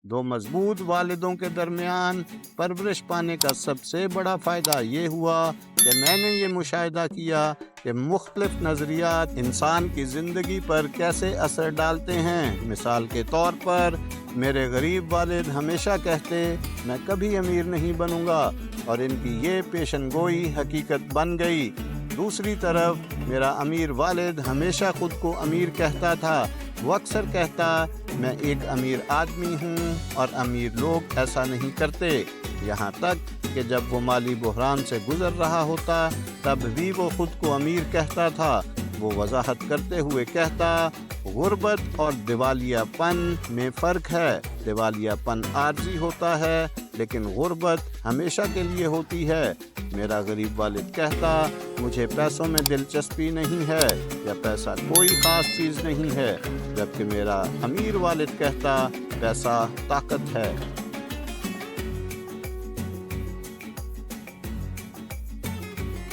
दो मजबूत वालिदों के दरमियान परवरिश पाने का सबसे बड़ा फ़ायदा ये हुआ कि मैंने ये मुशाहिदा किया कि मुख्तलिफ नज़रियात इंसान की ज़िंदगी पर कैसे असर डालते हैं। मिसाल के तौर पर मेरे गरीब वालिद हमेशा कहते मैं कभी अमीर नहीं बनूंगा, और इनकी ये पेशन गोई हकीकत बन गई। दूसरी तरफ मेरा अमीर वालिद हमेशा ख़ुद को अमीर कहता था। वो अक्सर कहता मैं एक अमीर आदमी हूँ और अमीर लोग ऐसा नहीं करते। यहाँ तक कि जब वो माली बहरान से गुज़र रहा होता तब भी वो ख़ुद को अमीर कहता था। वो वजाहत करते हुए कहता गुर्बत और दिवालियापन में फ़र्क है। दिवालियापन आर्जी होता है लेकिन गुर्बत हमेशा के लिए होती है। मेरा गरीब वालिद कहता मुझे पैसों में दिलचस्पी नहीं है या पैसा कोई ख़ास चीज़ नहीं है, जबकि मेरा अमीर वालिद कहता पैसा ताकत है।